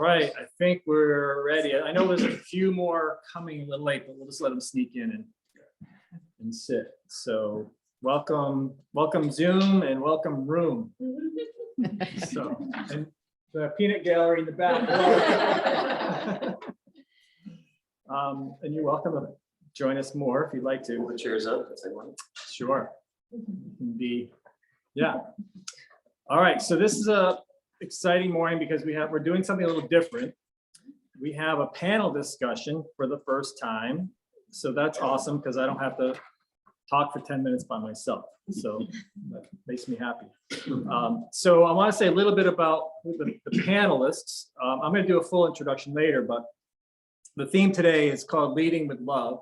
right, I think we're ready. I know there's a few more coming a little late, but we'll just let them sneak in and sit. So welcome Zoom and welcome room. So, and the peanut gallery in the back. And you're welcome to join us more if you'd like to. Put chairs up. That's like one. Sure. Yeah. All right. So this is a exciting morning because we're doing something a little different. We have a panel discussion for the first time. So that's awesome because I don't have to talk for 10 minutes by myself. So that makes me happy. So I want to say a little bit about the panelists. I'm going to do a full introduction later, but the theme today is called Leading with Love.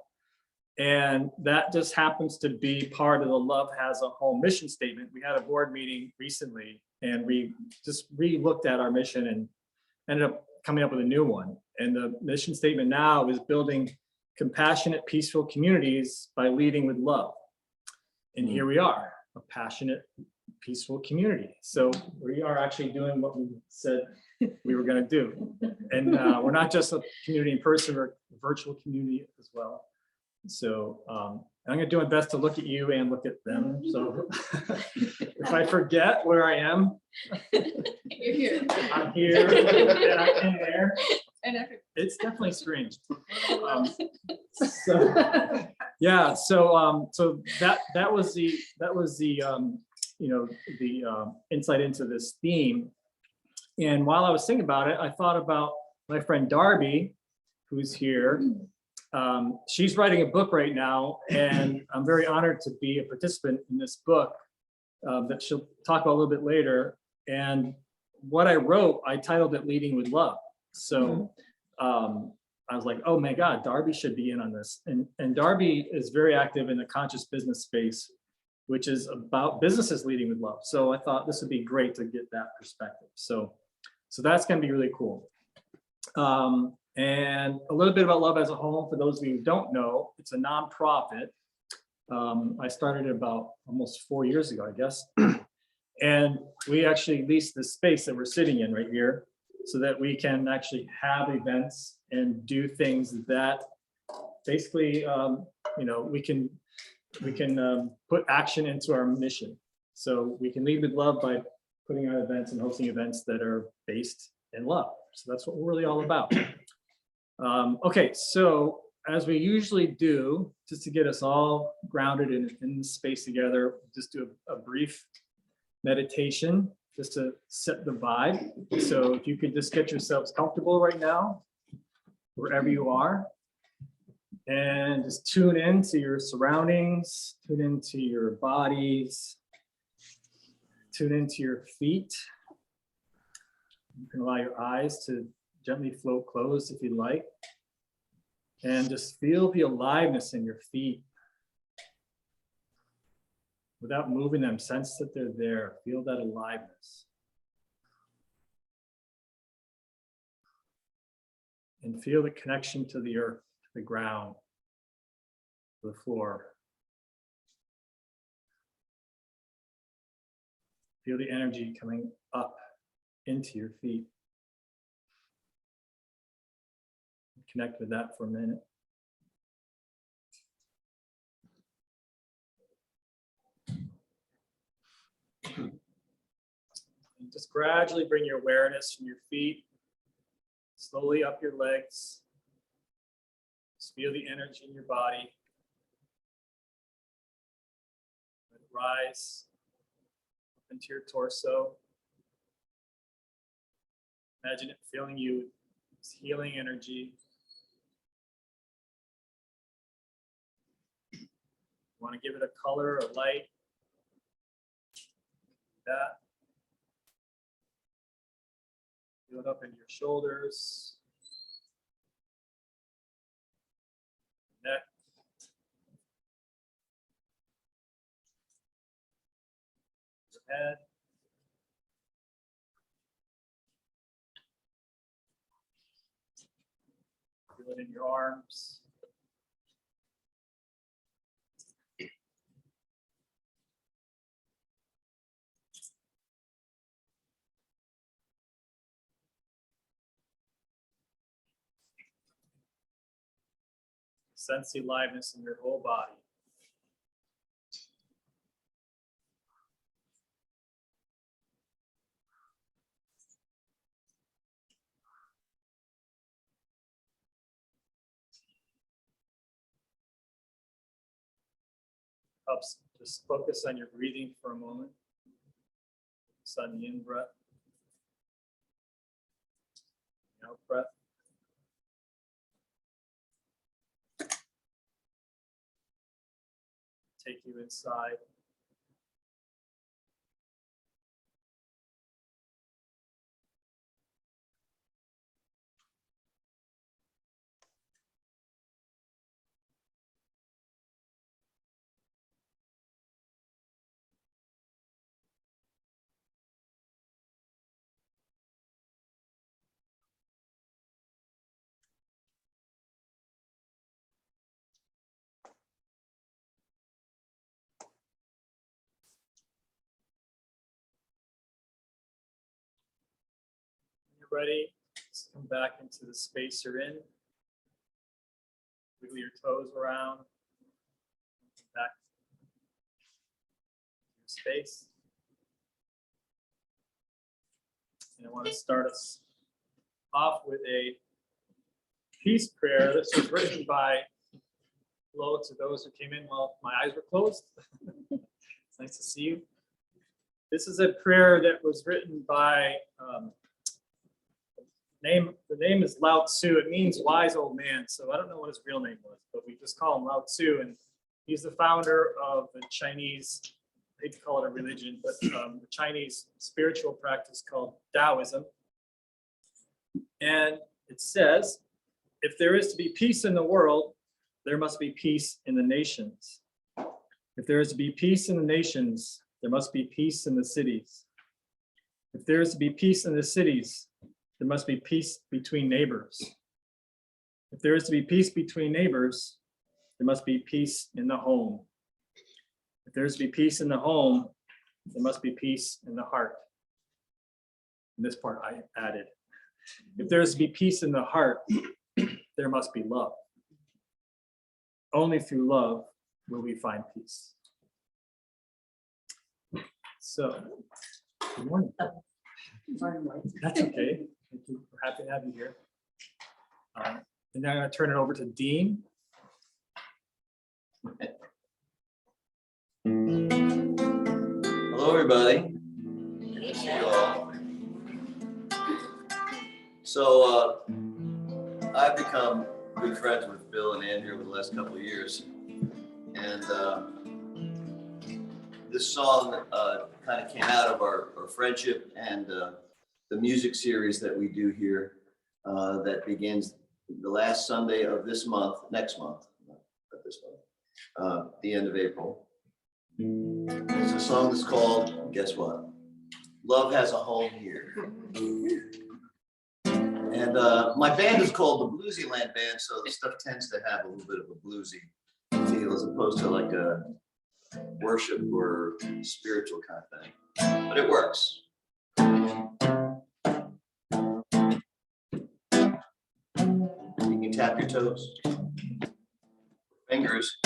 And that just happens to be part of the Love Has a Home mission statement. We had a board meeting recently and we just re-looked at our mission and ended up coming up with a new one. And the mission statement now is building compassionate, peaceful communities by leading with love. And here we are, a passionate, peaceful community. So we are actually doing what we said we were going to do. And we're not just a community in person, we're a virtual community as well. So I'm going to do my best to look at you and look at them. So if I forget where I am, You're here. I'm here and I'm in there. It's definitely strange. So yeah, so that was the insight into this theme. And while I was thinking about it, I thought about my friend Darby, who's here. She's writing a book right now, and I'm very honored to be a participant in this book that she'll talk about a little bit later. And what I wrote, I titled it Leading with Love. So I was like, oh my God, Darby should be in on this. And Darby is very active in the conscious business space, which is about businesses leading with love. So I thought this would be great to get that perspective. So that's going to be really cool. And a little bit about Love as a Home, for those of you who don't know, it's a nonprofit. I started it about almost 4 years ago, I guess. And we actually lease the space that we're sitting in right here so that we can actually have events and do things that basically, we can put action into our mission. So we can lead with love by putting on events and hosting events that are based in love. So that's what we're really all about. Okay, so as we usually do, just to get us all grounded in the space together, just do a brief meditation just to set the vibe. So if you could just get yourselves comfortable right now, wherever you are, and just tune into your surroundings, tune into your bodies, tune into your feet. You can allow your eyes to gently float closed if you like. And just feel the aliveness in your feet. Without moving them, sense that they're there. Feel that aliveness. And feel the connection to the earth, to the ground, to the floor. Feel the energy coming up into your feet. Connect with that for a minute. And just gradually bring your awareness from your feet slowly up your legs. Just feel the energy in your body. Let it rise up into your torso. Imagine it filling you with this healing energy. You want to give it a color, a light. That. Feel it up into your shoulders, neck, your head, feel it in your arms, sense the aliveness in your whole body. Helps just focus on your breathing for a moment. Focus on the in breath, the out breath. Take you inside. When you're ready, just come back into the space you're in. Wiggle your toes around. Back to your space. And I want to start us off with a peace prayer. This was written by, hello to those who came in while my eyes were closed. It's nice to see you. This is a prayer that was written by, the name is Lao Tzu. It means wise old man. So I don't know what his real name was, but we just call him Lao Tzu. And he's the founder of the Chinese, I hate to call it a religion, but the Chinese spiritual practice called Taoism. And it says, if there is to be peace in the world, there must be peace in the nations. If there is to be peace in the nations, there must be peace in the cities. If there is to be peace in the cities, there must be peace between neighbors. If there is to be peace between neighbors, there must be peace in the home. If there is to be peace in the home, there must be peace in the heart. And this part I added. If there is to be peace in the heart, there must be love. Only through love will we find peace. So, good morning. That's okay. We're happy to have you here. And now I'm going to turn it over to Dean. Hello, everybody. Good to see you all. So, I've become good friends with Bill and Andrew over the last couple of years, and this song kind of came out of our friendship and the music series that we do here that begins the last Sunday of this month, next month, not this month, the end of April. It's a song that's called, guess what? Love Has a Home Here. And my band is called the Bluesy Land Band, so the stuff tends to have a little bit of a bluesy feel as opposed to like a worship or spiritual kind of thing, but it works. You can tap your toes, fingers.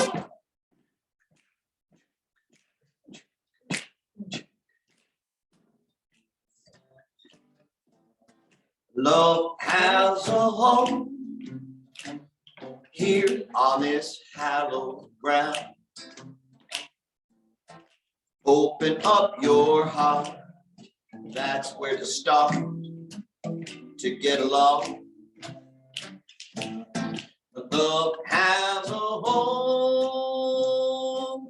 Love has a home here on this hallowed ground. Open up your heart, that's where to start to get along. Love has a home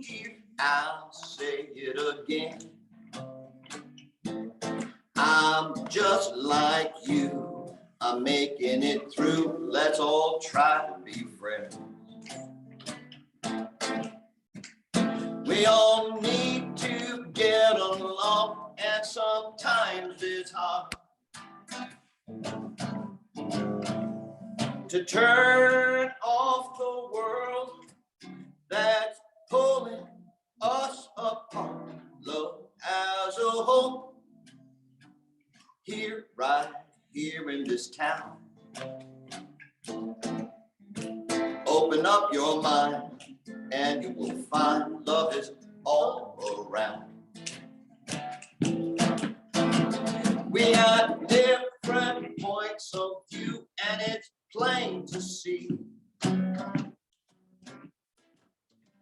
here, I'll say it again. I'm just like you, I'm making it through. Let's all try to be friends. We all need to get along, and sometimes it's hard to turn off the world that's pulling us apart. Love has a home here, right here in this town. Open Open up your mind and you will find love is all around. We got different points of view and it's plain to see.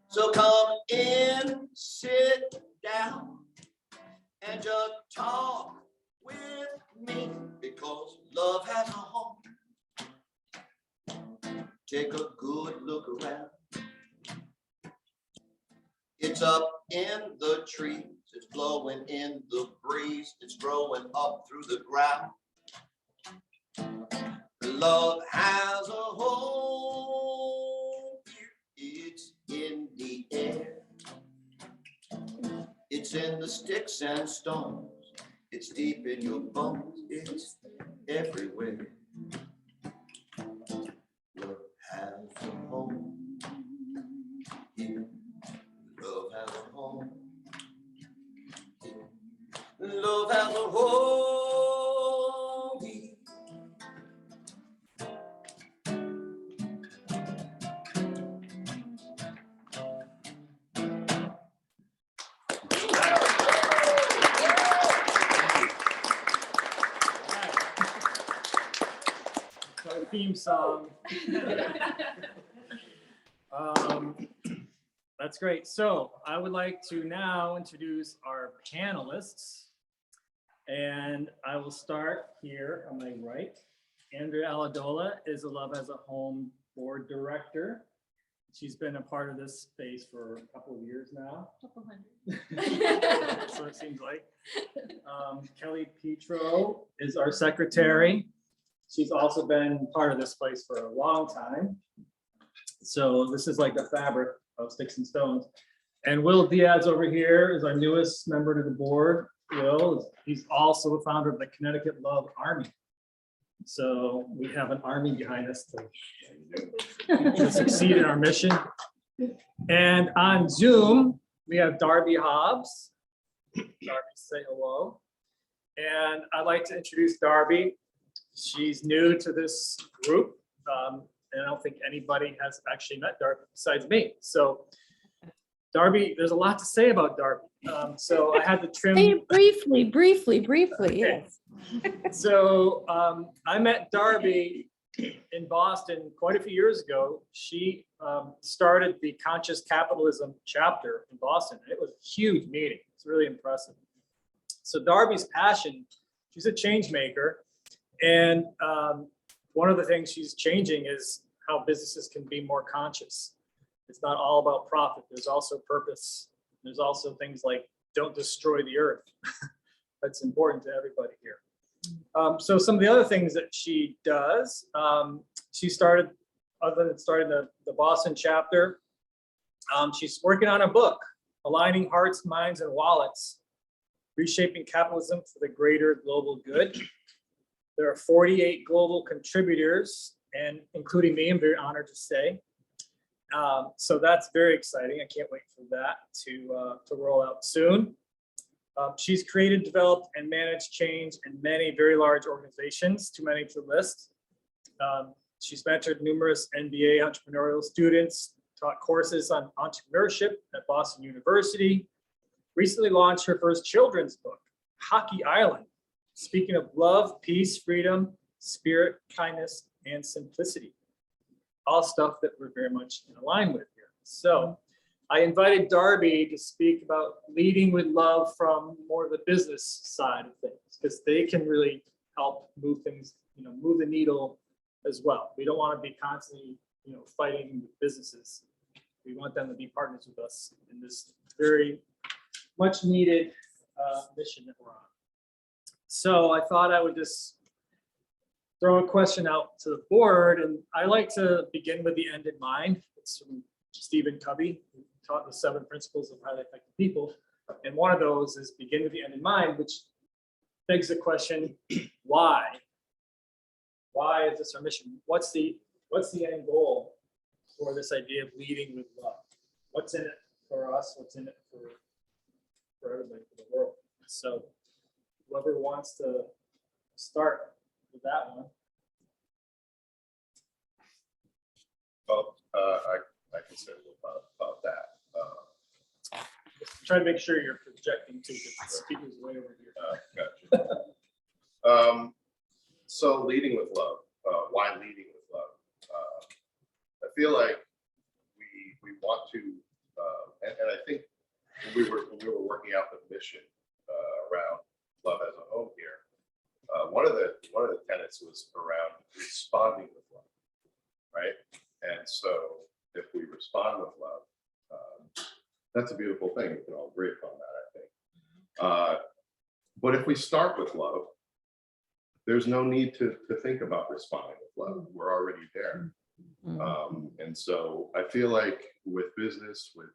So come in, sit down, and just talk with me, because love has a home. Take a good look around. It's up in the trees, it's blowing in the breeze, it's growing up through the ground. Love has a home here. It's in the air. It's in the sticks and stones. It's deep in your bones. It's everywhere. Love has a home here. Love has a home here. Love has a home here. Our theme song. That's great. So I would like to now introduce our panelists. And I will start here on my right. Andrea Aladola is a Love as a Home board director. She's been a part of this space for a couple of years now. Couple hundred. So it seems like. Kelly Petro is our secretary. She's also been part of this place for a long time. So this is like the fabric of Sticks and Stones. And Will Diaz over here is our newest member to the board. Will, he's also the founder of the Connecticut Love Army. So we have an army behind us to succeed in our mission. And on Zoom, we have Darby Hobbs. Darby, say hello. And I'd like to introduce Darby. She's new to this group, and I don't think anybody has actually met Darby besides me. So Darby, there's a lot to say about Darby. So I had to trim. Say it briefly, Okay. yes. So I met Darby in Boston quite a few years ago. She started the Conscious Capitalism chapter in Boston. It was a huge meeting. It's really impressive. So Darby's passion, she's a change maker. And one of the things she's changing is how businesses can be more conscious. It's not all about profit. There's also purpose. There's also things like don't destroy the earth. That's important to everybody here. So some of the other things that she does, she started, other than starting the Boston chapter, she's working on a book, Aligning Hearts, Minds, and Wallets, Reshaping Capitalism for the Greater Global Good. There are 48 global contributors, and including me, I'm very honored to say. So that's very exciting. I can't wait for that to roll out soon. She's created, developed, and managed change in many very large organizations, too many to list. She's mentored numerous MBA entrepreneurial students, taught courses on entrepreneurship at Boston University, recently launched her first children's book, Hockey Island, speaking of love, peace, freedom, spirit, kindness, and simplicity. All stuff that we're very much in line with here. So I invited Darby to speak about leading with love from more of the business side of things, because they can really help move things, move the needle as well. We don't want to be constantly, fighting with businesses. We want them to be partners with us in this very much needed mission that we're on. So I thought I would just throw a question out to the board, and I like to begin with the end in mind. It's from Stephen Covey, who taught the 7 principles of highly effective people. And one of those is begin with the end in mind, which begs the question, why? Why is this our mission? What's the end goal for this idea of leading with love? What's in it for us? What's in it for everybody, for the world? So whoever wants to start with that one. I can say a little about that. Try to make sure you're projecting too, because the speaker's way over here. Gotcha. So leading with love. Why leading with love? I feel like we want to, and I think when we were working out the mission around love as a home here, one of the tenets was around responding with love, right? And so if we respond with love, that's a beautiful thing. We can all agree upon that, I think. But if we start with love, there's no need to think about responding with love. We're already there. And so I feel like with business, with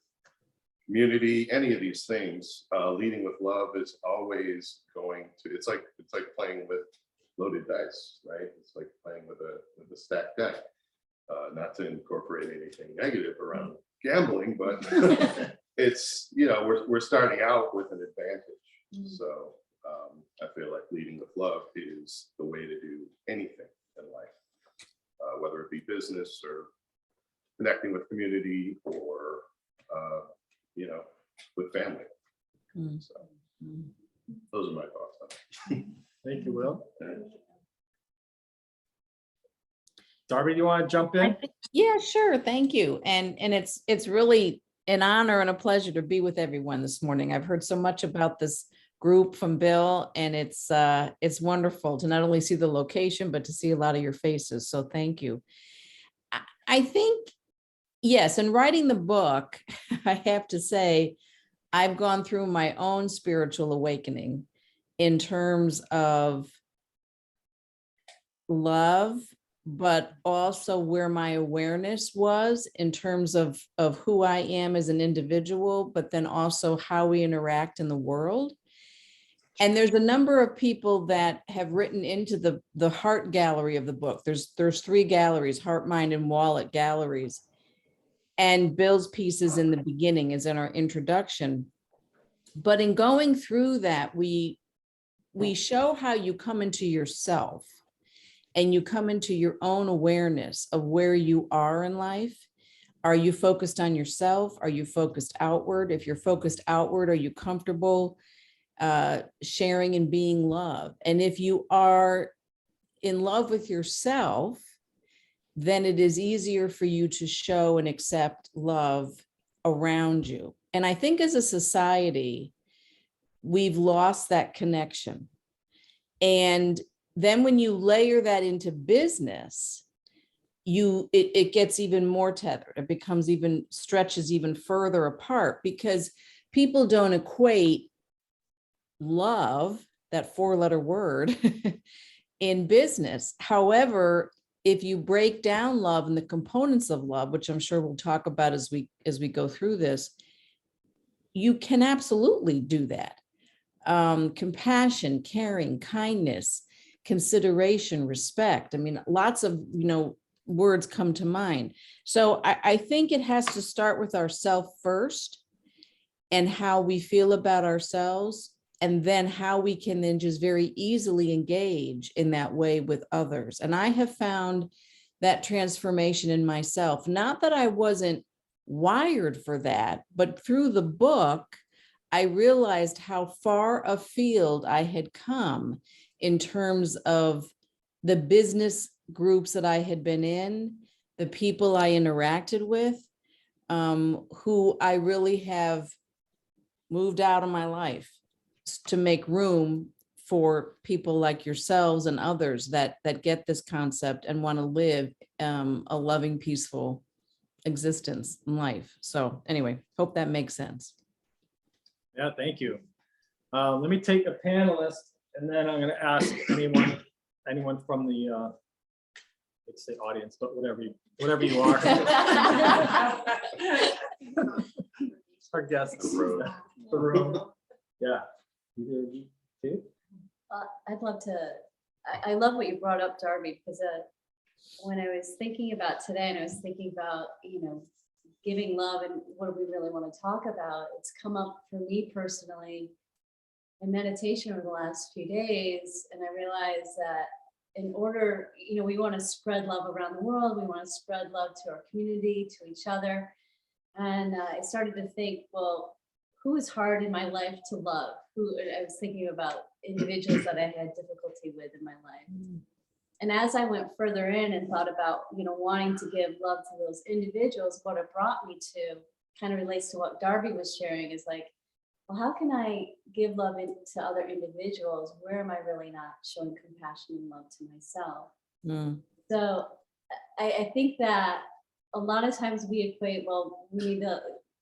community, any of these things, leading with love is always going to, it's like playing with loaded dice, right? It's like playing with a stacked deck. Not to incorporate anything negative around gambling, but it's, we're starting out with an advantage. So I feel like leading with love is the way to do anything in life, whether it be business or connecting with community or, with family. So those are my thoughts on it. Thank you, Will. Darby, do you want to jump in? Yeah, sure. Thank you. And it's really an honor and a pleasure to be with everyone this morning. I've heard so much about this group from Bill, and it's wonderful to not only see the location, but to see a lot of your faces. So thank you. I think, yes, in writing the book, I have to say, I've gone through my own spiritual awakening in terms of love, but also where my awareness was in terms of who I am as an individual, but then also how we interact in the world. And there's a number of people that have written into the heart gallery of the book. There's 3 galleries, heart, mind, and wallet galleries. And Bill's pieces in the beginning is in our introduction. But in going through that, we show how you come into yourself and you come into your own awareness of where you are in life. Are you focused on yourself? Are you focused outward? If you're focused outward, are you comfortable sharing and being love? And if you are in love with yourself, then it is easier for you to show and accept love around you. And I think as a society, we've lost that connection. And then when you layer that into business, it gets even more tethered. It becomes stretches even further apart because people don't equate love, that 4-letter word, in business. However, if you break down love and the components of love, which I'm sure we'll talk about as we go through this, you can absolutely do that. Compassion, caring, kindness, consideration, respect. I mean, lots of, words come to mind. So I think it has to start with ourselves first and how we feel about ourselves, and then how we can then just very easily engage in that way with others. And I have found that transformation in myself, not that I wasn't wired for that, but through the book, I realized how far afield I had come in terms of the business groups that I had been in, the people I interacted with, who I really have moved out of my life to make room for people like yourselves and others that get this concept and want to live a loving, peaceful existence in life. So anyway, hope that makes sense. Yeah, thank you. Let me take a panelist, and then I'm going to ask anyone from the let's say audience, but whatever you are. Our guests. The room. Yeah. You too? I'd love to, I love what you brought up, Darby, because when I was thinking about today and I was thinking about, giving love and what do we really want to talk about, it's come up for me personally in meditation over the last few days. And I realized that in order, we want to spread love around the world. We want to spread love to our community, to each other. And I started to think, well, who is hard in my life to love? I was thinking about individuals that I had difficulty with in my life. And as I went further in and thought about, wanting to give love to those individuals, what it brought me to kind of relates to what Darby was sharing, is like, well, how can I give love to other individuals? Where am I really not showing compassion and love to myself? So I think that a lot of times we equate, well, we need to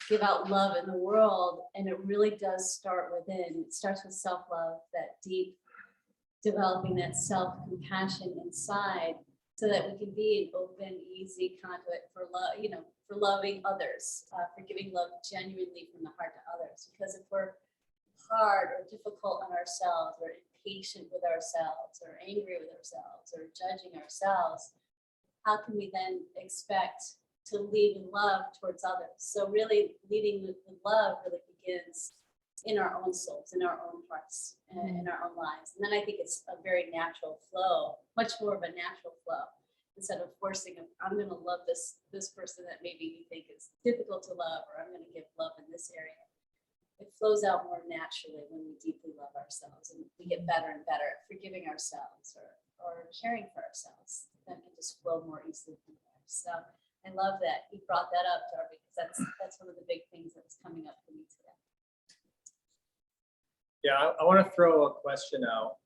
give out love in the world, and it really does start within. It starts with self-love, that deep developing that self-compassion inside, so that we can be an open, easy conduit for love, for loving others, for giving love genuinely from the heart to others. Because if we're hard or difficult on ourselves, or impatient with ourselves, or angry with ourselves, or judging ourselves, how can we then expect to lead in love towards others? So really leading with love really begins in our own souls, in our own hearts, and in our own lives. And then I think it's a very natural flow, much more of a natural flow, instead of forcing, I'm going to love this person that maybe you think is difficult to love, or I'm going to give love in this area. It flows out more naturally when we deeply love ourselves, and we get better and better at forgiving ourselves or caring for ourselves. That can just flow more easily from there. So I love that you brought that up, Darby, because that's one of the big things that's coming up for me today. Yeah, I want to throw a question out,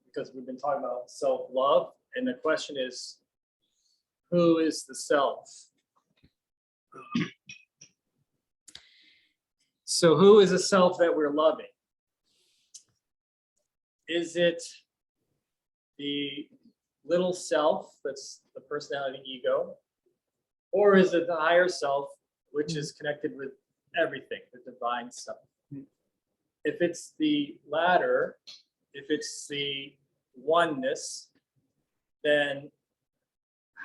because we've been talking about self-love, and the question is, who is the self? So who is the self that we're loving? Is it the little self that's the personality ego? Or is it the higher self, which is connected with everything, the divine self? If it's the latter, if it's the oneness, then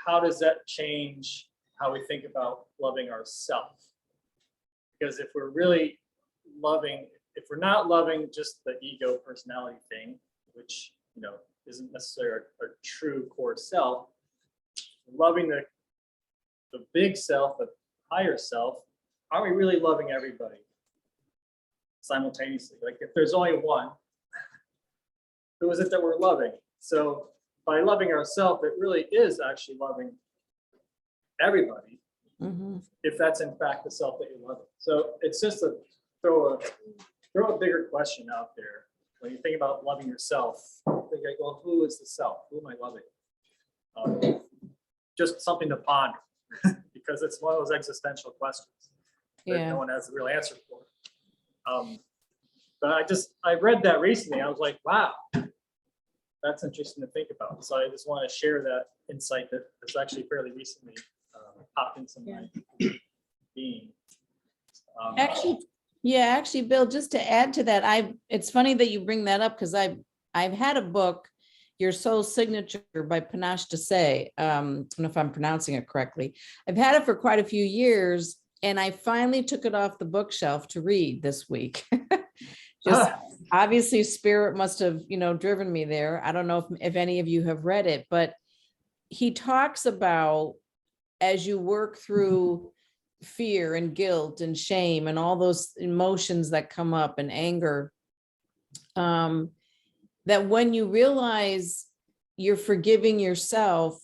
how does that change how we think about loving ourselves? Because if we're really loving, if we're not loving just the ego personality thing, which isn't necessarily our true core self, loving the big self, the higher self, are we really loving everybody simultaneously? Like, if there's only one, who is it that we're loving? So by loving ourselves, it really is actually loving everybody, if that's in fact the self that you're loving. So it's just a throw a bigger question out there. When you think about loving yourself, think like, well, who is the self? Who am I loving? Just something to ponder, because it's one of those existential questions that no one has a real answer for. But I read that recently. I was like, wow, that's interesting to think about. So I just want to share that insight that has actually fairly recently popped into my being. Actually, Bill, just to add to that, it's funny that you bring that up, because I've had a book, Your Soul's Signature by Panache Desai. I don't know if I'm pronouncing it correctly. I've had it for quite a few years, and I finally took it off the bookshelf to read this week. Obviously spirit must have, driven me there. I don't know if any of you have read it, but he talks about, as you work through fear and guilt and shame and all those emotions that come up, and anger, that when you realize you're forgiving yourself,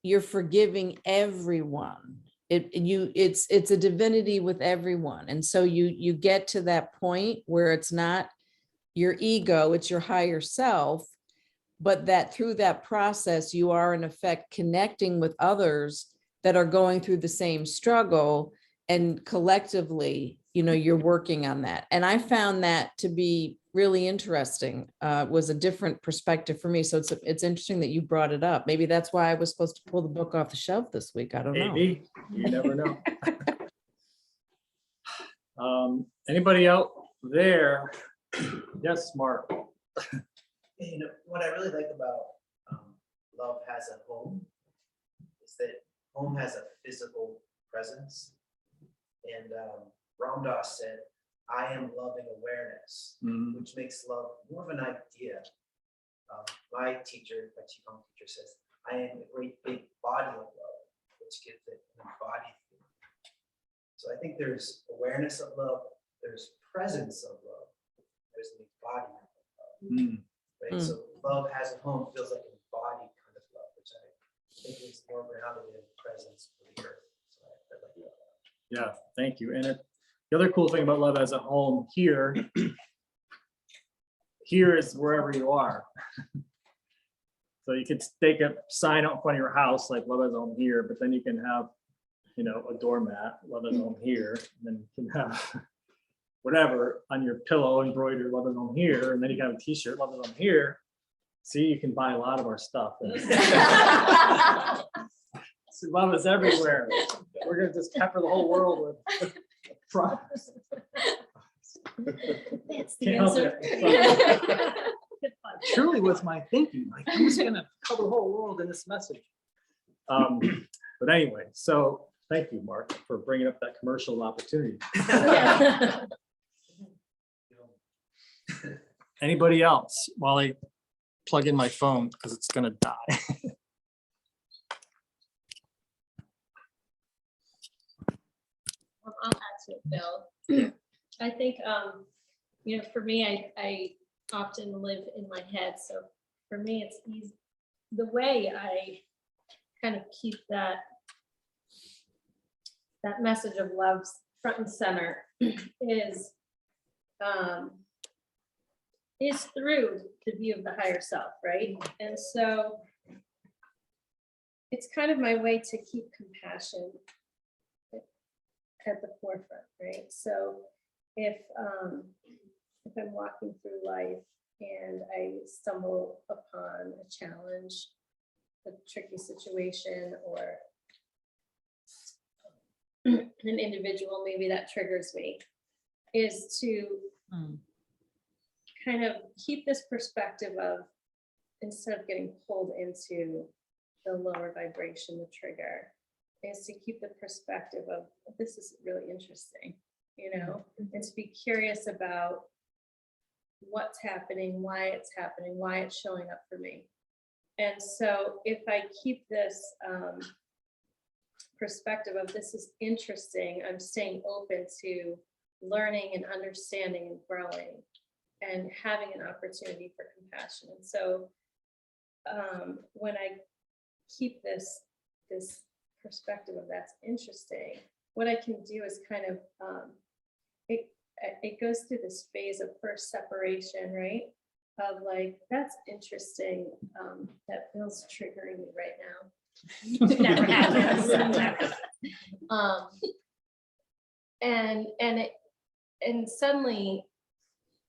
you're forgiving everyone. It's a divinity with everyone. And so you get to that point where it's not your ego, it's your higher self, but that through that process, you are in effect connecting with others that are going through the same struggle, and collectively, you're working on that. And I found that to be really interesting. Was a different perspective for me. So it's interesting that you brought it up. Maybe that's why I was supposed to pull the book off the shelf this week. I don't know. Maybe, you never know. Anybody out there? Yes, Mark. What I really like about Love Has a Home is that home has a physical presence. And Ram Dass said, I am loving awareness, which makes love more of an idea. my teacher, my chief home teacher says, I am a great big body of love, which gives it an embodied feeling. So I think there's awareness of love, there's presence of love, there's an embodiment of love. Right? So love as a home feels like an embodied kind of love, which I think is more grounded in presence for the earth. So I like that. Yeah, thank you. And the other cool thing about love as a home here is wherever you are. So you could stake a sign out in front of your house, like love as a home here, but then you can have, you know, a doormat, love as a home here, and then you can have whatever on your pillow embroidered love as a home here, and then you can have a t-shirt, love as a home here. See, you can buy a lot of our stuff. So love is everywhere. We're gonna just pepper the whole world with products. That's the Can't help answer. it. Truly was my thinking, like I'm just gonna cover the whole world in this message. But anyway, so thank you, Mark, for bringing up that commercial opportunity. Anybody else while I plug in my phone because it's gonna die? I'll add to it, Bill. I think, you know, for me, I often live in my head. So for me, it's easy. The way I kind of keep that message of love front and center is through the view of the higher self, right? And so it's kind of my way to keep compassion at the forefront, right? So if I'm walking through life and I stumble upon a challenge, a tricky situation, or an individual maybe that triggers me, is to kind of keep this perspective of, instead of getting pulled into the lower vibration, the trigger, is to keep the perspective of, this is really interesting, you know, and to be curious about what's happening, why it's happening, why it's showing up for me. And so if I keep this perspective of, this is interesting, I'm staying open to learning and understanding and growing and having an opportunity for compassion. And so when I keep this perspective of, that's interesting, what I can do is kind of, it goes through this phase of first separation, right? Of like, that's interesting, that Bill's triggering me right now. Never happens. Never. And suddenly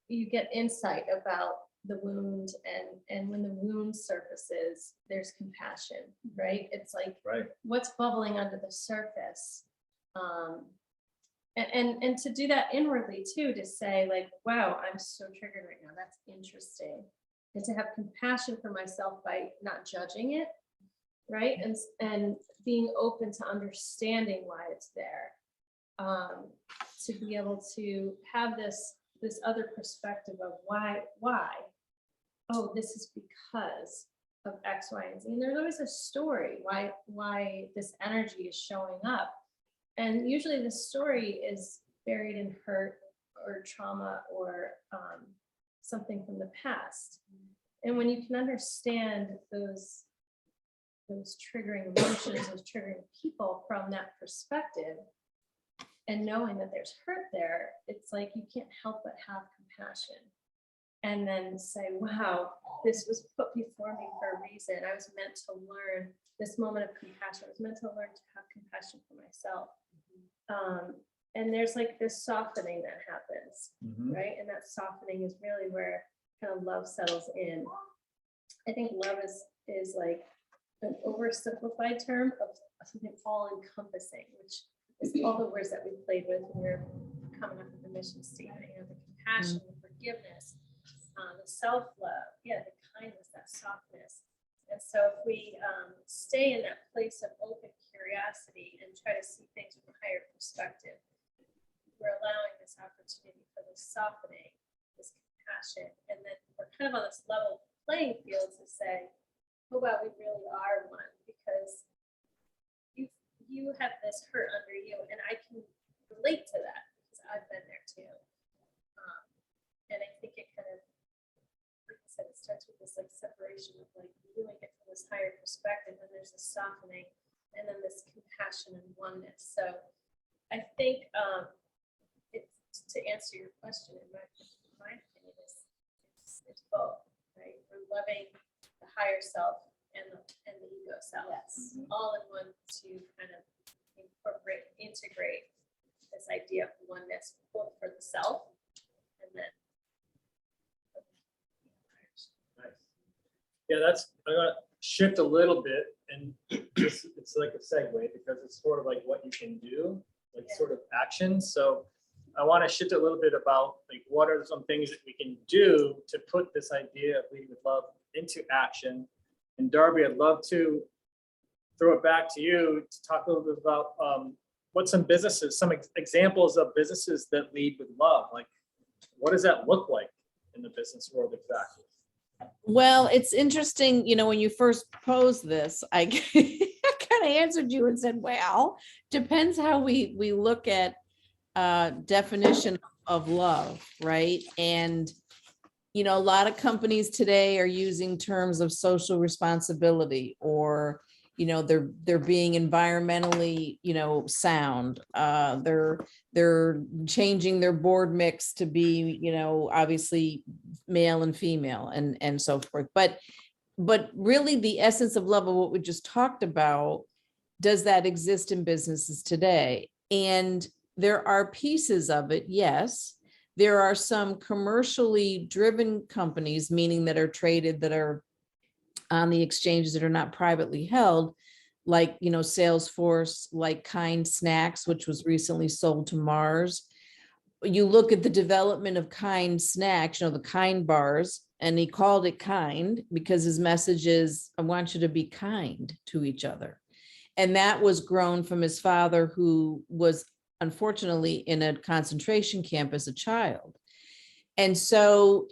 you get insight about the wound, and when the wound surfaces, there's compassion, right? It's like, Right. what's bubbling under the surface. And to do that inwardly too, to say like, wow, I'm so triggered right now. That's interesting. And to have compassion for myself by not judging it, right? And being open to understanding why it's there. To be able to have this other perspective of why, oh, this is because of X, Y, and Z. And there's always a story why this energy is showing up. And usually the story is buried in hurt or trauma or something from the past. And when you can understand those triggering emotions, those triggering people from that perspective, and knowing that there's hurt there, it's like you can't help but have compassion. And then say, wow, this was put before me for a reason. I was meant to learn this moment of compassion. I was meant to learn to have compassion for myself. And there's like this softening that happens, right? And that softening is really where kind of love settles in. I think love is like an oversimplified term of something all-encompassing, which is all the words that we played with when we were coming up with the mission statement. You know, the compassion, the forgiveness, the self-love, yeah, the kindness, that softness. And so if we stay in that place of open curiosity and try to see things from a higher perspective, we're allowing this opportunity for this softening, this compassion, and then we're kind of on this level playing field to say, oh, wow, we really are one, because you have this hurt under you, and I can relate to that, because I've been there too. And I think it kind of, like I said, it starts with this like separation of like viewing it from this higher perspective, and there's a softening, and then this compassion and oneness. So I think it's to answer your question, in my opinion, it's both, right? We're loving the higher self and the ego self, Yes. all in one, to kind of integrate this idea of oneness, both for the self and then. Nice. Yeah, I'm gonna shift a little bit, and it's like a segue, because it's sort of like what you can do, like Yeah. sort of action. So I want to shift a little bit about like what are some things that we can do to put this idea of leading with love into action. And Darby, I'd love to throw it back to you to talk a little bit about what some businesses, some examples of businesses that lead with love. Like, what does that look like in the business world exactly? Well, it's interesting, when you first posed this, I kind of answered you and said, well, depends how we look at definition of love, right? And, a lot of companies today are using terms of social responsibility, or, they're being environmentally, sound. They're changing their board mix to be, obviously male and female and so forth. But really the essence of love of what we just talked about, does that exist in businesses today? And there are pieces of it, yes. There are some commercially driven companies, meaning that are traded, that are on the exchanges, that are not privately held, like, Salesforce, like Kind Snacks, which was recently sold to Mars. You look at the development of Kind Snacks, the Kind bars, and he called it Kind because his message is, I want you to be kind to each other. And that was grown from his father, who was unfortunately in a concentration camp as a child. And so,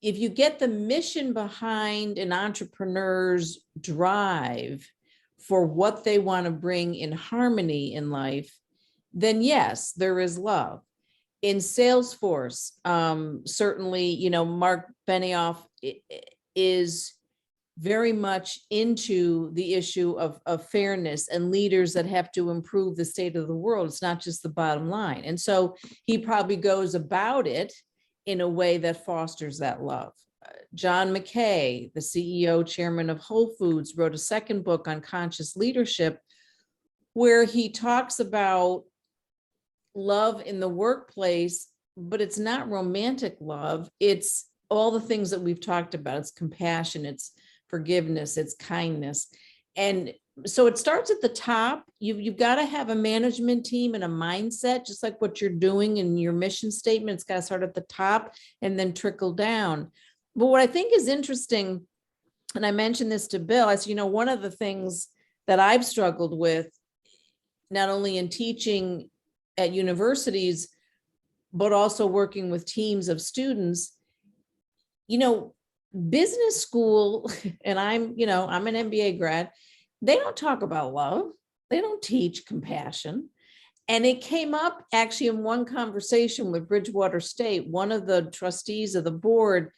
if you get the mission behind an entrepreneur's drive for what they want to bring in harmony in life, then yes, there is love. In Salesforce, certainly, Mark Benioff is very much into the issue of fairness and leaders that have to improve the state of the world. It's not just the bottom line. And so he probably goes about it in a way that fosters that love. John McKay, the CEO, chairman of Whole Foods, wrote a second book on conscious leadership, where he talks about love in the workplace, but it's not romantic love. It's all the things that we've talked about. It's compassion, it's forgiveness, it's kindness. And so it starts at the top. You've got to have a management team and a mindset, just like what you're doing in your mission statement. It's got to start at the top and then trickle down. But what I think is interesting, and I mentioned this to Bill, I said, one of the things that I've struggled with, not only in teaching at universities, but also working with teams of students, business school, and I'm an MBA grad, they don't talk about love. They don't teach compassion. And it came up actually in one conversation with Bridgewater State. One of the trustees of the board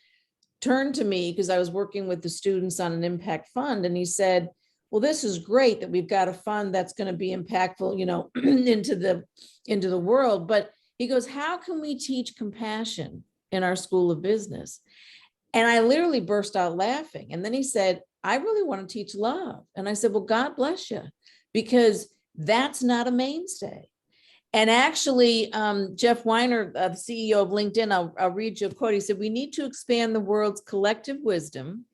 turned to me, because I was working with the students on an impact fund. And he said, well, this is great that we've got a fund that's going to be impactful, into the world. But he goes, how can we teach compassion in our school of business? And I literally burst out laughing. And then he said, I really want to teach love. And I said, well, God bless you, because that's not a mainstay. And actually, Jeff Weiner, the CEO of LinkedIn, I'll read you a quote. He said, we need to expand the world's collective wisdom,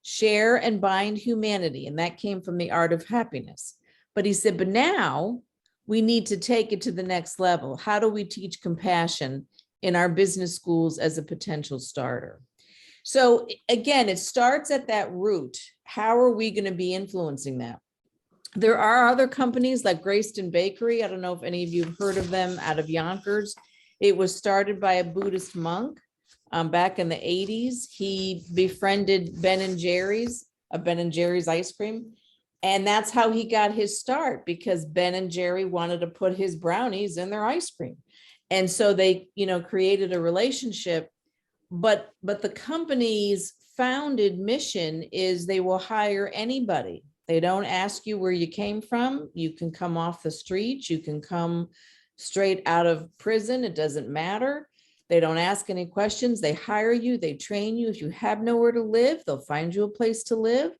share and bind humanity. And that came from The Art of Happiness. But he said, but now we need to take it to the next level. How do we teach compassion in our business schools as a potential starter? So again, it starts at that root. How are we going to be influencing that? There are other companies like Grayston Bakery. I don't know if any of you have heard of them, out of Yonkers. It was started by a Buddhist monk Back in the 80s, he befriended Ben and Jerry's, Ben and Jerry's ice cream. And that's how he got his start, because Ben and Jerry wanted to put his brownies in their ice cream. And so they, created a relationship. But the company's founded mission is they will hire anybody. They don't ask you where you came from. You can come off the street. You can come straight out of prison. It doesn't matter. They don't ask any questions. They hire you. They train you. If you have nowhere to live, they'll find you a place to live.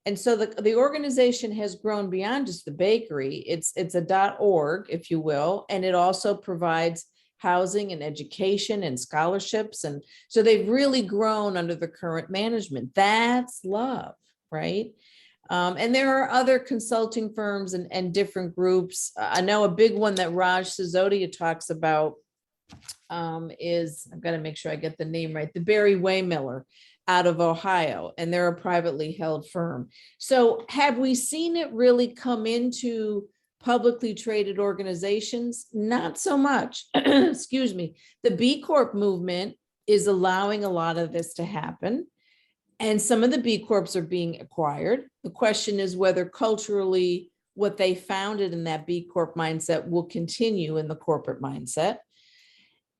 And so the organization has grown beyond just the bakery. It's a .org, if you will, and it also provides housing and education and scholarships. And so they've really grown under the current management. That's love, right? And there are other consulting firms and different groups. I know a big one that Raj Sisodia talks about is, I've got to make sure I get the name right, the Barry Waymiller out of Ohio, and they're a privately held firm. So have we seen it really come into publicly traded organizations? Not so much. Excuse me. The B Corp movement is allowing a lot of this to happen. And some of the B Corps are being acquired. The question is whether culturally what they founded in that B Corp mindset will continue in the corporate mindset.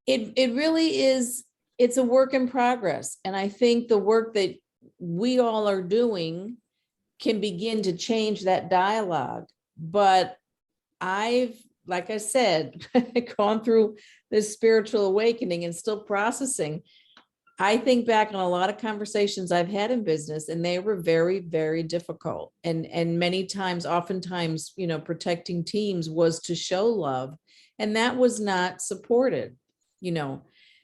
It really is, it's a work in progress. And I think the work that we all are doing can begin to change that dialogue. But I've, like I said, gone through this spiritual awakening and still processing. I think back on a lot of conversations I've had in business, and they were very, very difficult. And many times, oftentimes, protecting teams was to show love, and that was not supported,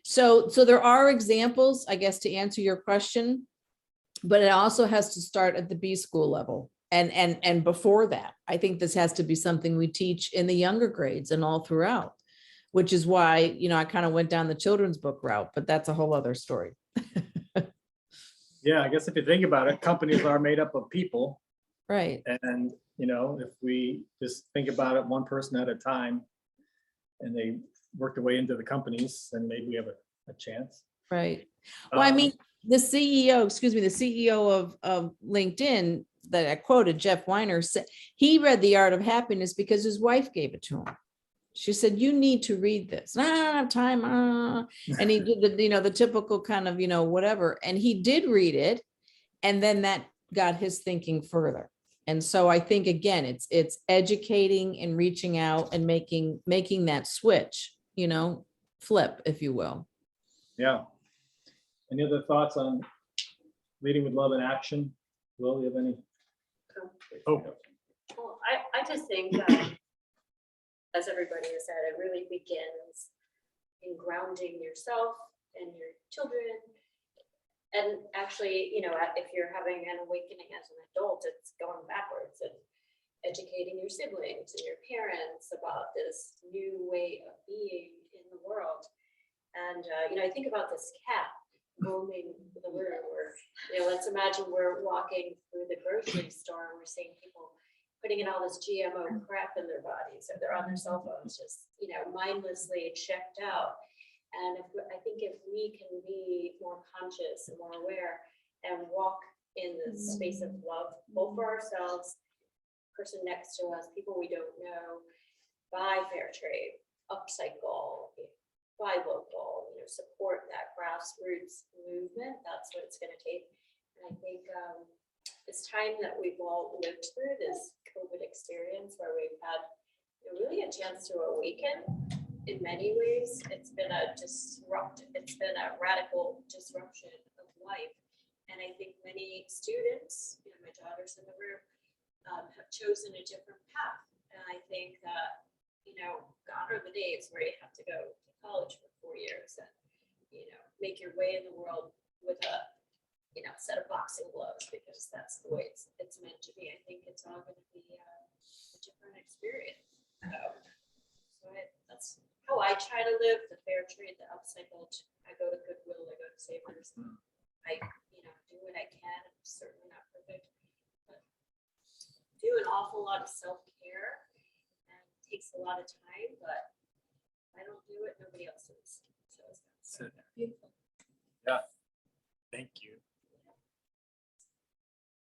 So there are examples, I guess, to answer your question, but it also has to start at the B school level. And before that, I think this has to be something we teach in the younger grades and all throughout, which is why, I kind of went down the children's book route, but that's a whole other story. Yeah, I guess if you think about it, companies are made up of people. Right. And, if we just think about it one person at a time and they work their way into the companies, then maybe we have a chance. Right. Well, I mean, the CEO of LinkedIn that I quoted, Jeff Weiner, said he read The Art of Happiness because his wife gave it to him. She said, you need to read this. I don't have time. And he did the typical kind of, whatever. And he did read it. And then that got his thinking further. And so I think, again, it's educating and reaching out and making that switch, flip, if you will. Yeah. Any other thoughts on leading with love and action? Will, you have any? Oh, Well, I just think, as everybody has said, it really begins in grounding yourself and your children. And actually, if you're having an awakening as an adult, it's going backwards and educating your siblings and your parents about this new way of being in the world. And, I think about this cat roaming the room, or, let's imagine we're walking through the grocery store and we're seeing people putting in all this GMO crap in their bodies, or they're on their cell phones, just, mindlessly checked out. And I think if we can be more conscious and more aware and walk in this space of love, both for ourselves, person next to us, people we don't know, buy fair trade, upcycle, buy local, support that grassroots movement. That's what it's going to take. And I think it's time that we've all lived through this COVID experience where we've had really a chance to awaken. In many ways, it's been a radical disruption of life. And I think many students, my daughter's in the room, have chosen a different path. And I think that, gone are the days where you have to go to college for 4 years and, make your way in the world with a, set of boxing gloves, because that's the way it's meant to be. I think it's all going to be a different experience. So that's how I try to live: the fair trade, the upcycled. I go to Goodwill, I go to Savers. I, do what I can. I'm certainly not perfect, but do an awful lot of self-care, and it takes a lot of time, but if I don't do it, nobody else is. So it's beautiful. Thank you.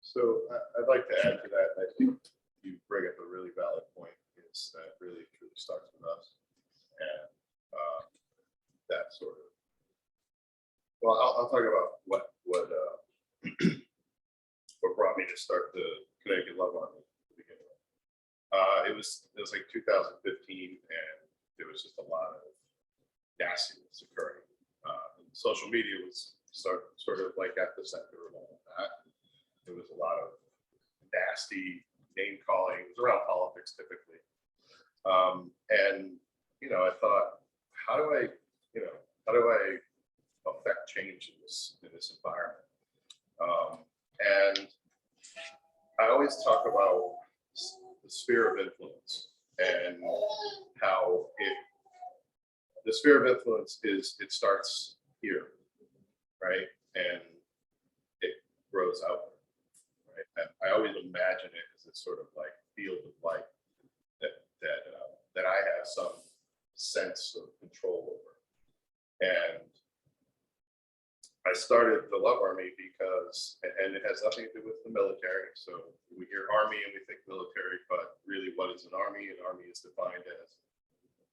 So I'd like to add to that. I think you bring up a really valid point. Is that really truly starts with us, and that sort of. Well, I'll talk about what brought me to start the Connecticut Love Army to begin with. It was like 2015, and there was just a lot of nastiness occurring. Social media was sort of like at the center of all of that. There was a lot of nasty name calling. It was around politics typically. And, I thought, how do I affect change in this environment? And I always talk about the sphere of influence and how the sphere of influence it starts here, right? And it grows out, right? And I always imagine it as this sort of like field of light that I have some sense of control over. And I started the Love Army because, and it has nothing to do with the military. So we hear Army and we think military, but really what is an army? An army is defined as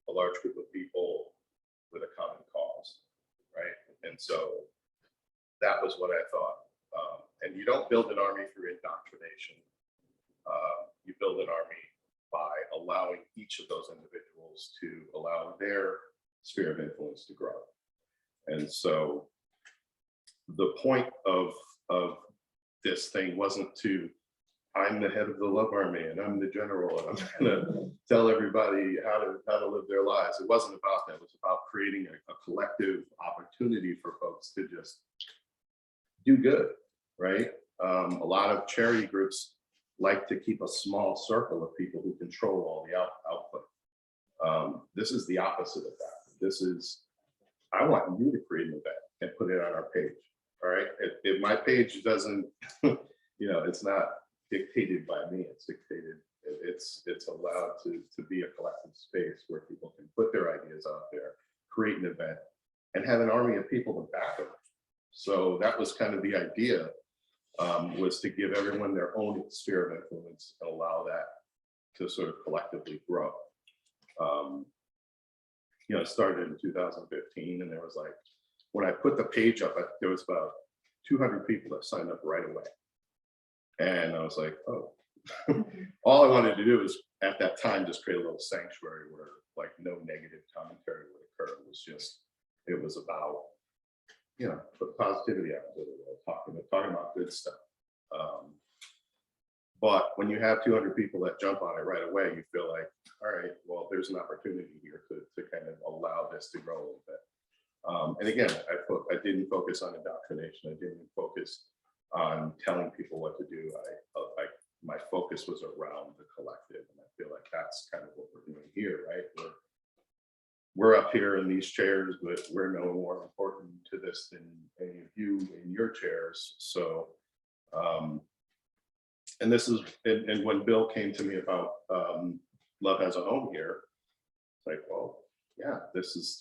a large group of people with a common cause, right? And so that was what I thought. And you don't build an army through indoctrination. You build an army by allowing each of those individuals to allow their sphere of influence to grow. And so the point of this thing wasn't to, I'm the head of the Love Army and I'm the general and I'm gonna tell everybody how to live their lives. It wasn't about that. It was about creating a collective opportunity for folks to just do good, right? A lot of charity groups like to keep a small circle of people who control all the output. This is the opposite of that. This is, I want you to create an event and put it on our page. All right. If my page doesn't, it's not dictated by me. It's dictated. It's allowed to be a collective space where people can put their ideas out there, create an event, and have an army of people to back them. So that was kind of the idea, was to give everyone their own sphere of influence and allow that to sort of collectively grow. It started in 2015, and there was like, when I put the page up, there was about 200 people that signed up right away. And I was like, oh, all I wanted to do is at that time, just create a little sanctuary where like no negative commentary would occur. It was about, put positivity out into the world, talking about good stuff. But when you have 200 people that jump on it right away, you feel like, all right, well, there's an opportunity here to kind of allow this to grow a little bit. And again, I didn't focus on indoctrination. I didn't focus on telling people what to do. My focus was around the collective, and I feel like that's kind of what we're doing here, right? We're up here in these chairs, but we're no more important to this than any of you in your chairs. So, and this is, and when Bill came to me about Love Has a Home here, it's like, well, yeah,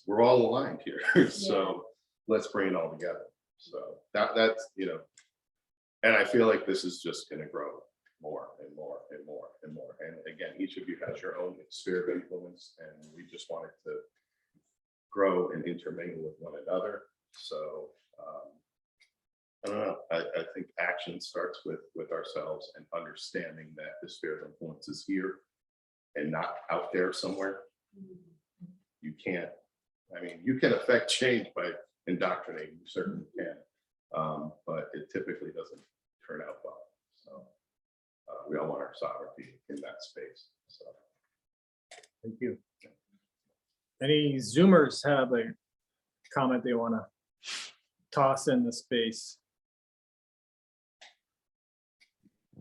we're all aligned here. So let's bring it all together. So that's, and I feel like this is just going to grow more and more and more and more. And again, each of you has your own sphere of influence, and we just want it to grow and intermingle with one another. So I don't know. I think action starts with ourselves and understanding that the sphere of influence is here and not out there somewhere. You can't, you can affect change by indoctrinating, you certainly can, but it typically doesn't turn out well. So we all want our sovereignty in that space. So Thank you. Any Zoomers have a comment they want to toss in the space?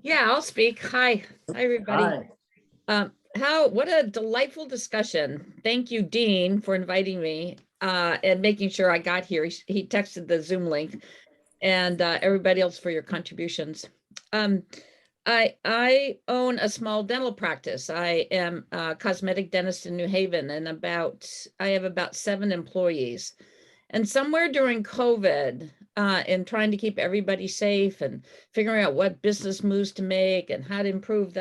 Yeah, I'll speak. Hi, everybody. Hi. What a delightful discussion. Thank you, Dean, for inviting me and making sure I got here. He texted the Zoom link, and everybody else for your contributions. I own a small dental practice. I am a cosmetic dentist in New Haven, and I have about 7 employees. And somewhere during COVID, in trying to keep everybody safe and figuring out what business moves to make and how to improve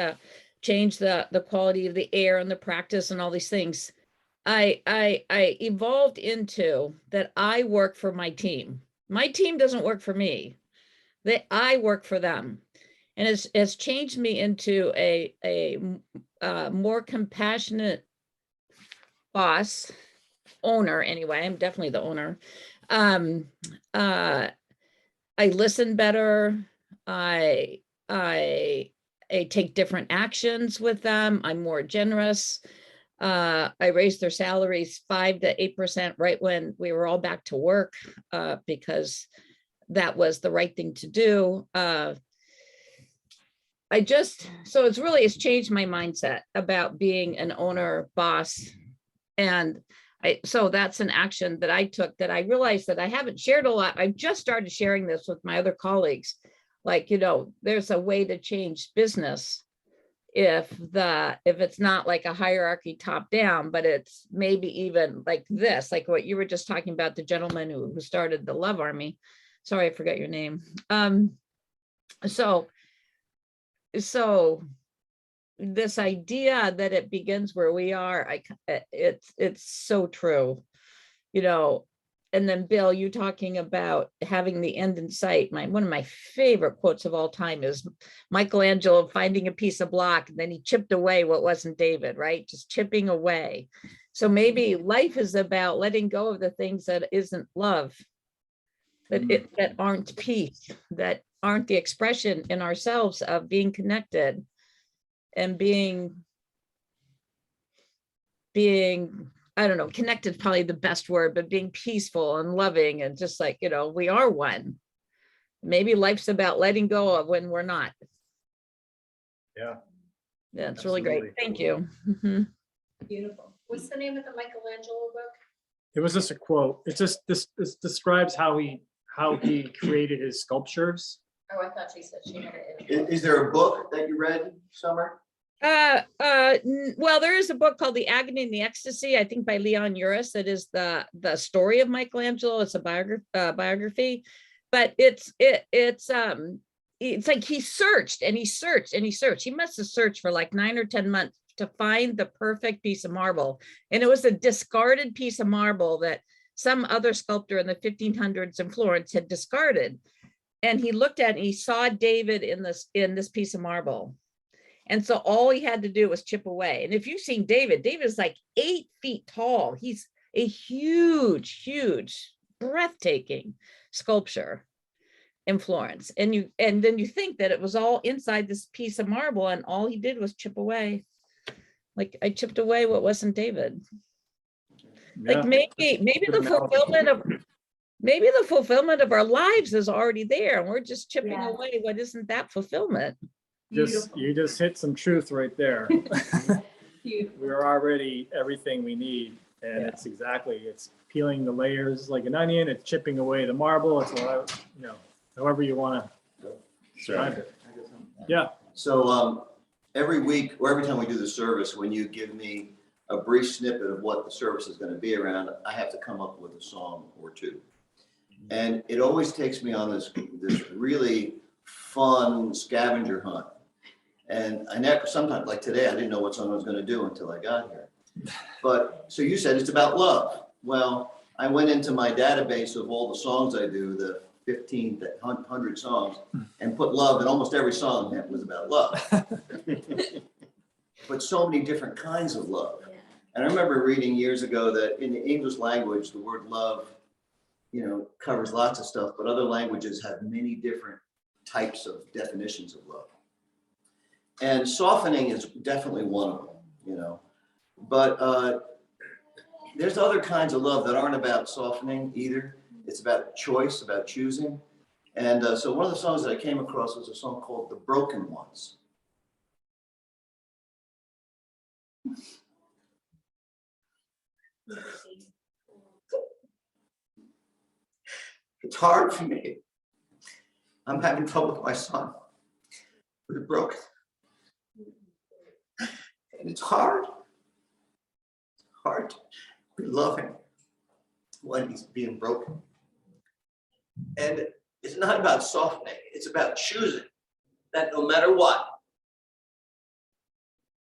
change the quality of the air and the practice and all these things, I evolved into that I work for my team. My team doesn't work for me. I work for them. And it's changed me into a more compassionate boss, owner anyway. I'm definitely the owner. I listen better. I take different actions with them. I'm more generous. I raised their salaries 5 to 8% right when we were all back to work, because that was the right thing to do. So it's changed my mindset about being an owner, boss. And so that's an action that I took that I realized that I haven't shared a lot. I've just started sharing this with my other colleagues. Like, there's a way to change business if it's not like a hierarchy top down, but it's maybe even like this, like what you were just talking about, the gentleman who started the Love Army. Sorry, I forgot your name. So this idea that it begins where we are, it's so true, and then Bill, you talking about having the end in sight. One of my favorite quotes of all time is Michelangelo finding a piece of block, and then he chipped away what wasn't David, right? Just chipping away. So maybe life is about letting go of the things that isn't love, that aren't peace, that aren't the expression in ourselves of being connected and being, I don't know, connected is probably the best word, but being peaceful and loving and just like, we are one. Maybe life's about letting go of when we're not. Yeah. Yeah, it's really great. Absolutely. Thank you. Mhm. Beautiful. What's the name of the Michelangelo book? It was just a quote. It just this describes how he created his sculptures. Oh, I thought she said she had it in. Is there a book that you read, Summer? Well, there is a book called The Agony and the Ecstasy, I think by Leon Uris. It is the story of Michelangelo. It's a biography, but it's like he searched and he searched and he searched. He must have searched for like 9 or 10 months to find the perfect piece of marble. And it was a discarded piece of marble that some other sculptor in the 1500s in Florence had discarded. And he looked at it and he saw David in this piece of marble. And so all he had to do was chip away. And if you've seen David is like 8 feet tall. He's a huge, huge, breathtaking sculpture in Florence. And then you think that it was all inside this piece of marble, and all he did was chip away. Like I chipped away what wasn't David. Yeah. Like maybe the fulfillment of our lives is already there, and we're just chipping Yeah. away what isn't that fulfillment. You just hit some truth right there. Beautiful. We're already everything we need, and it's peeling the layers like an onion. It's chipping away the marble. It's however you want to describe it. Yeah. So every week or every time we do the service, when you give me a brief snippet of what the service is going to be around, I have to come up with a song or two. And it always takes me on this really fun scavenger hunt. And sometimes, like today, I didn't know what song I was going to do until I got here. But so you said it's about love. Well, I went into my database of all the songs I do, the 1,500 songs, and put love in almost every song that was about love. But so many different kinds of love. Yeah. And I remember reading years ago that in the English language, the word love, covers lots of stuff, but other languages have many different types of definitions of love. And softening is definitely one of them, But there's other kinds of love that aren't about softening either. It's about choice, about choosing. And so one of the songs that I came across was a song called The Broken Ones. It's hard for me. I'm having trouble with my son. We're broken. And it's hard. It's hard to be loving when he's being broken. And it's not about softening, it's about choosing that no matter what,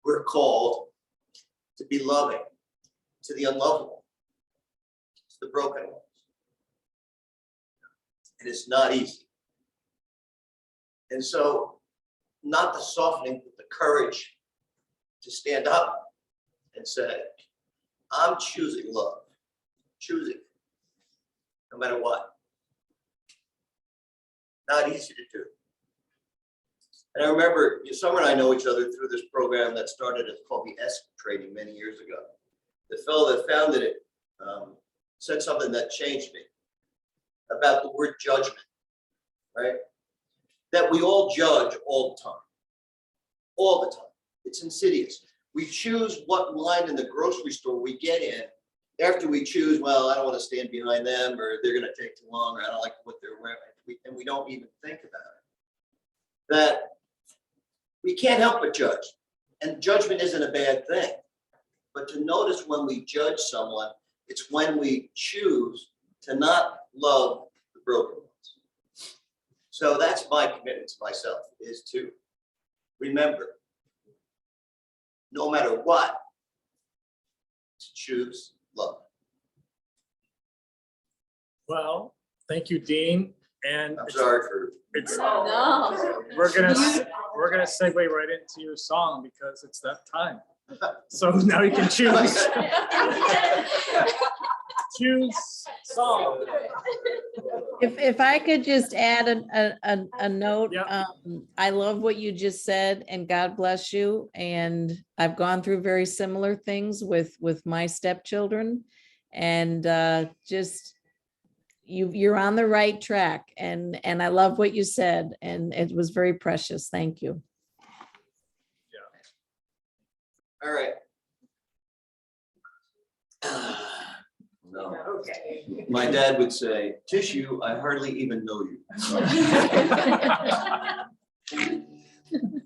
we're called to be loving to the unlovable, to the broken ones. And it's not easy. And so, not the softening, but the courage to stand up and say, I'm choosing love, choosing, no matter what. Not easy to do. And I remember Summer and I know each other through this program that started, it's called the ESP training many years ago. The fellow that founded it said something that changed me about the word judgment, right? That we all judge all the time. All the time. It's insidious. We choose what line in the grocery store we get in after we choose, well, I don't want to stand behind them, or they're going to take too long, or I don't like what they're wearing. And we don't even think about it. That we can't help but judge. And judgment isn't a bad thing. But to notice when we judge someone, it's when we choose to not love the broken ones. So that's my commitment to myself, is to remember, no matter what, to choose love. Well, thank you, Dean. And I'm sorry for. it's, No. we're gonna segue right into your song because it's that time. So now you can choose. Choose song. If I could just add a note, Yeah. I love what you just said, and God bless you. And I've gone through very similar things with my stepchildren, and just you're on the right track. And I love what you said, and it was very precious. Thank you. All right. No. Okay. My dad would say, tissue, I hardly even know you.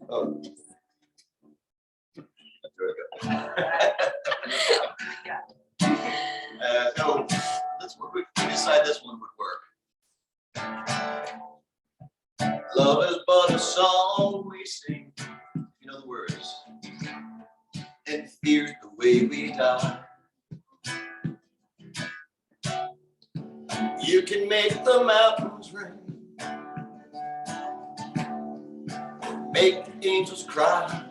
Oh. There we go. So we decided this one would work. Love is but a song we sing, you know the words, and fear's the way we die. You can make the mountains rain, make the angels cry.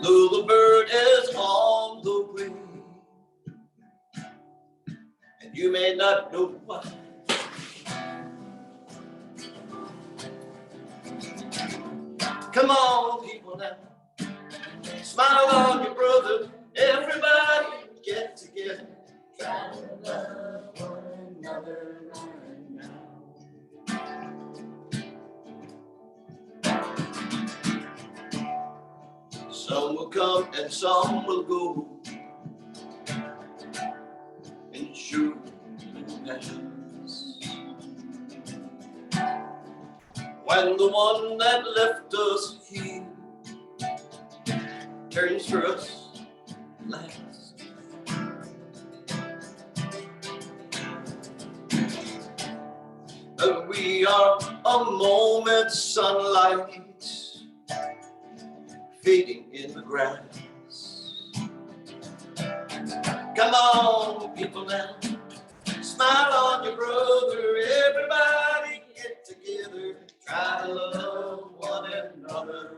Though the bird is on the wing, and you may not know why. Come on, people now. Smile on your brother, everybody get together. Try to love one another right now. Some will come and some will go, and sure will pass. When the one that left us here turns for us last. And we are a moment's sunlight fading in the grass. Come on, people now, smile on your brother, everybody get together, try to love one another.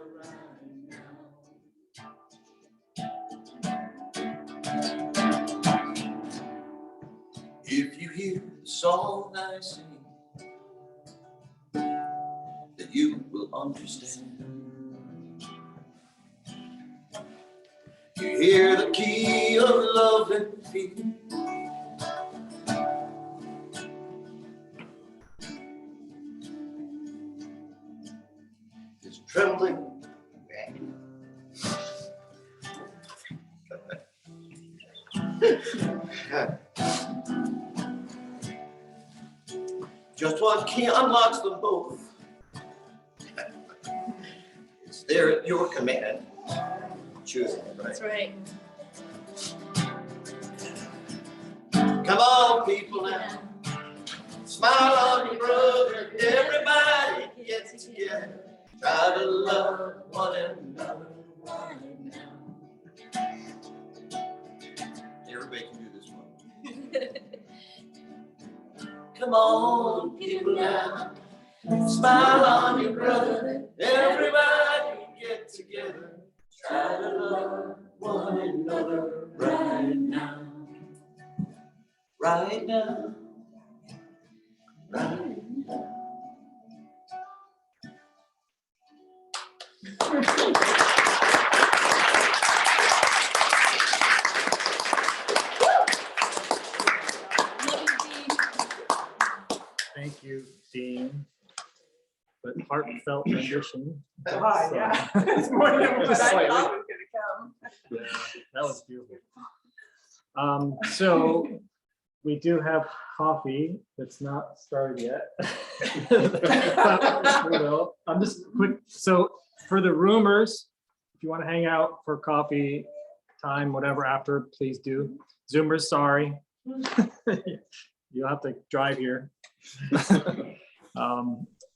If you hear the song I sing, then you will understand. You hear the key of love and fear. It's trembling. Just one key unlocks them both. It's there at your command. Choose it, right? That's right. Come on, people now. Smile on your brother. Everybody get together. Try to love one another right now. Everybody can do this one. Come on, people now. Smile on your brother. Everybody get together. Try to love one another right now. Right now. Right now. Thank you, Dean. But heartfelt rendition. Yeah. It's more than what Just I slightly. thought was gonna come. Yeah, that was beautiful. So we do have coffee that's not started yet. But we will. I'm just quick. So for the roomers, if you want to hang out for coffee time, whatever after, please do. Zoomers, sorry. You'll have to drive here.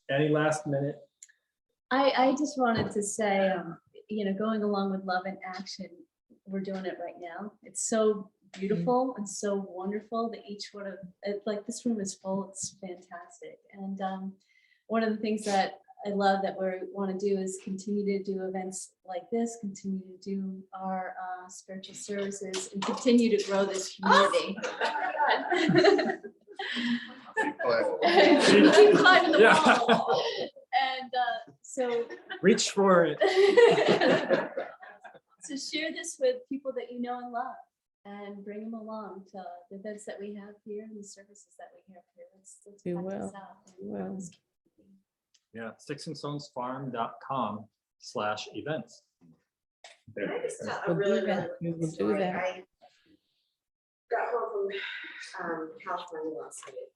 Any last minute? I just wanted to say, going along with Love in Action, we're doing it right now. It's so beautiful and so wonderful that each one of, like, this room is full. It's fantastic. And one of the things that I love that we want to do is continue to do events like this, continue to do our spiritual services, and continue to grow this community. Keep climbing the Yeah. wall. And so Reach for it. to share this with people that you know and love, and bring them along to the events that we have here and the services that we have here. Let's We pack will. this out. We will. Yeah, sticksandstonesfarm.com/events. Can I just tell a We'll do really, that. really We will quick do story? that. I got home from California last night.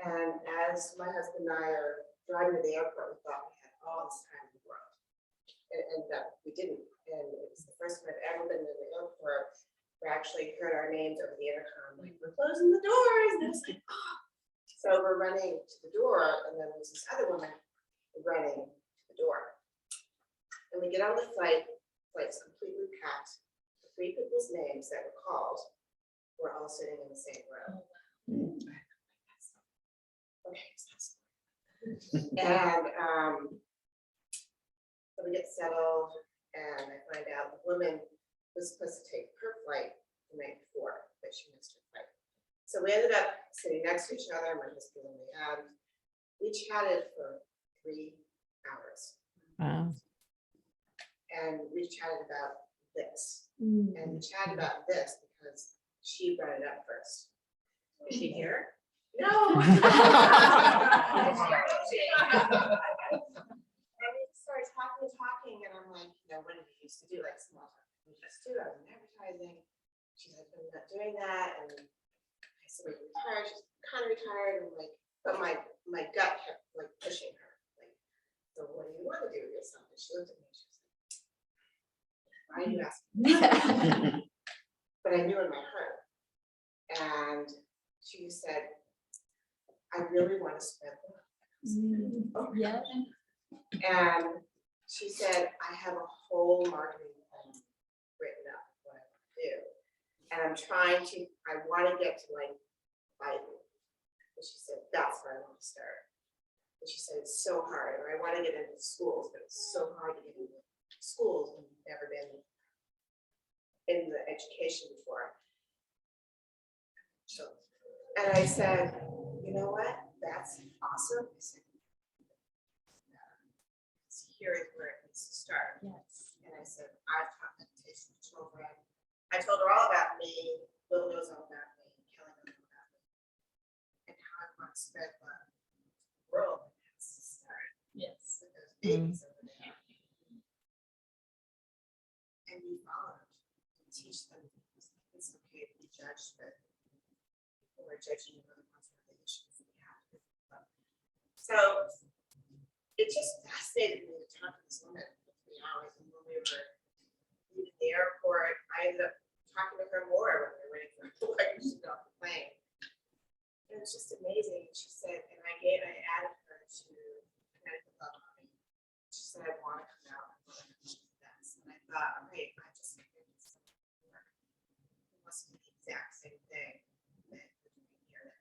And as my husband and I are driving to the airport, we thought we had all this time in the world. And we didn't. And it was the first time I've ever been to the airport. We actually heard our names over the intercom, like, we're closing the doors. And it's like, oh. So we're running to the door, and then there's this other woman running to the door. And we get on the flight's completely packed. The 3 people's names that were called were all sitting in the same row. Okay. And so we get settled, and I find out the woman was supposed to take her flight the night before, but she missed her flight. So we ended up sitting next to each other, my husband and I, and we chatted for 3 hours. Wow. And we chatted about this. Mm. And we chatted about this because she brought it up first. Is she here? No. And we started talking, and I'm like, what did you used to do? Like small talk. We used to, I was in advertising. She's like, I'm not doing that. And I said, we're retired. She's kind of retired. And like, but my gut kept like pushing her. Like, so what do you want to do with yourself? And she looked at me. She was like, why are you asking me? But I knew in my heart. And she said, I really want to spread love. Yeah. And she said, I have a whole marketing plan written up what I want to do. And I want to get to like Biden. And she said, that's where I want to start. And she said, it's so hard. Or I want to get into schools, but it's so hard to get into schools when you've never been in the education before. So, and I said, you know what? That's awesome. I said, here is where it needs to start. Yes. And I said, I've taught meditation to children. I told her all about me, Will knows all about me, Kelly knows all about me, and how I want to spread love. The world has to start Yes. with those babies over there. And we followed and teach them it's okay to be judged, but people are judging you really wants the issues that we have. So it just fascinated me to talk to this woman for 3 hours. And when we were leaving the airport, I ended up talking to her more when we were waiting for the flight. playing. It was just amazing. She said, and I added her to Connecticut Love Army. She said, I want to come out and learn this. And I thought, wait, I just made this work. It must be the exact same thing that we're doing here.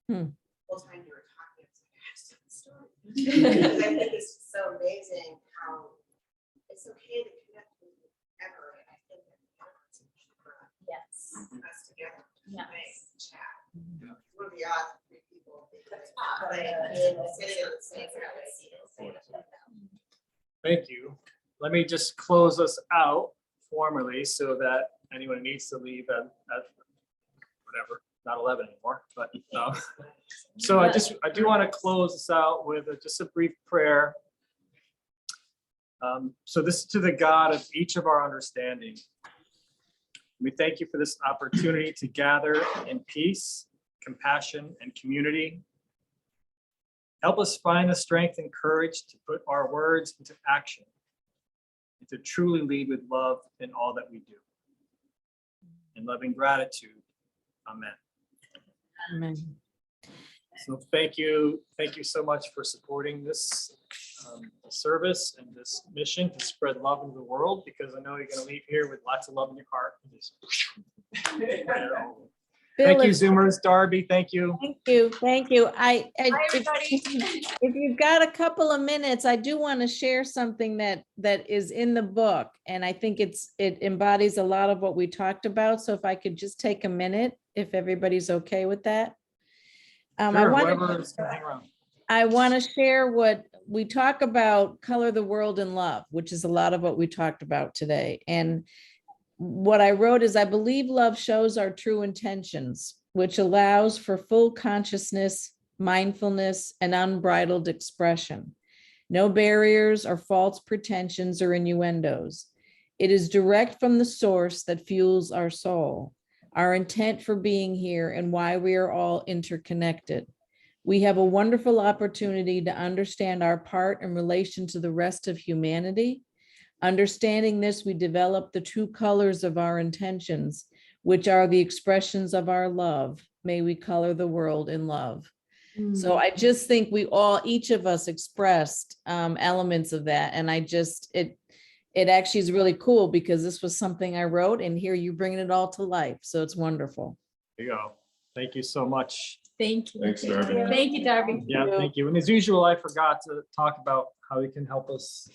Hmm. The whole time you were talking, I was like, I have to tell the story. Because I think it's just so amazing how it's okay to connect with whoever. And I think that the universe is Yes. us together. Yes. Nice chat. We're the odd three people. Sitting in the same house. Thank you. Let me just close us out formally so that anyone who needs to leave at whatever, not 11 anymore, but so I do want to close this out with just a brief prayer. So this is to the God of each of our understanding. We thank you for this opportunity to gather in peace, compassion, and community. Help us find the strength and courage to put our words into action and to truly lead with love in all that we do. In loving gratitude, amen. Amen. So thank you so much for supporting this service and this mission to spread love into the world, because I know you're going to leave here with lots of love in your heart. Thank you, Zoomers. Darby, thank you. Thank you. Bye, everybody. If you've got a couple of minutes, I do want to share something that is in the book, and I think it embodies a lot of what we talked about. So if I could just take a minute, if everybody's okay with that. Sure, whoever is gonna hang around. I want to share what we talk about, color the world in love, which is a lot of what we talked about today. And what I wrote is, I believe love shows our true intentions, which allows for full consciousness, mindfulness, and unbridled expression. No barriers or false pretensions or innuendos. It is direct from the source that fuels our soul, our intent for being here, and why we are all interconnected. We have a wonderful opportunity to understand our part in relation to the rest of humanity. Understanding this, we develop the true colors of our intentions, which are the expressions of our love. May we color the world in love. So I just think each of us expressed elements of that. And it actually is really cool, because this was something I wrote, and here you're bringing it all to life. So it's wonderful. There you go. Thank you so much. Thank you. Thanks, Darby. Thank you, Darby. Yeah, thank you. And as usual, I forgot to talk about how you can help us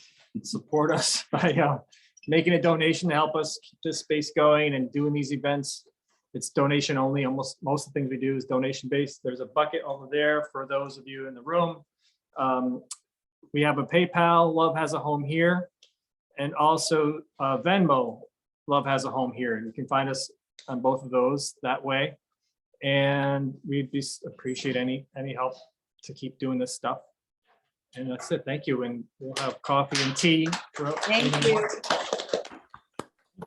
support us by making a donation to help us keep this space going and doing these events. It's donation only. Most of the things we do is donation based. There's a bucket over there for those of you in the room. We have a PayPal, Love Has a Home Here, and also Venmo, Love Has a Home Here. And you can find us on both of those that way. And we'd just appreciate any help to keep doing this stuff. And that's it. Thank you. And we'll have coffee and tea. Thank you.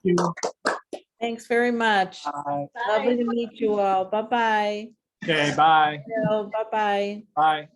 Thank you. Thanks very much. Bye. Lovely to meet you all. Bye-bye. Okay, bye. Bye-bye. Bye.